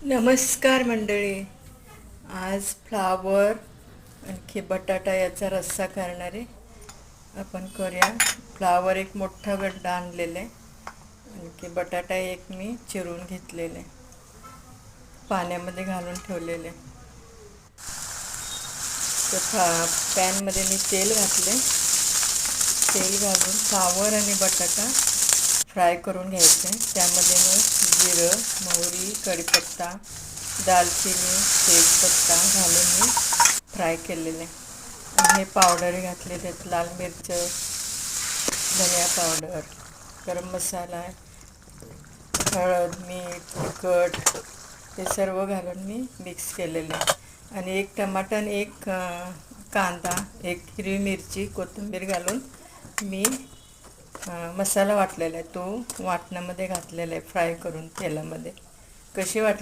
नमस्कार मंडळी. आज फ्लावर आणखी बटाटा याचा रस्सा करणार आहे. आपण करूया. फ्लावर एक मोठा गड्डा आणलेला आहे, आणखी बटाटा एक मी चिरून घेतलेले आहे, पाण्यामध्ये घालून ठेवलेले. तर पॅनमध्ये मी तेल घातले. तेल घालून फ्लावर आणि बटाटा फ्राय करून घ्यायचे. त्यामध्ये मग जिरं, मोहरी, कढीपत्ता, दालचिनी, तेजपत्ता घालून मी फ्राय केलेले. आणि हे पावडर घातले, त्यात लाल मिरच, धनिया पावडर, गरम मसाला, हळद, मीठ, तिखट हे सर्व घालून मी मिक्स केलेले. आणि एक टमाटर आणि एक कांदा, एक हिरवी मिरची, कोथिंबीर घालून मी मसाला वाटलेला आहे, तो वाटणामध्ये घातलेला आहे फ्राय करून तेलामध्ये. कशी वाटली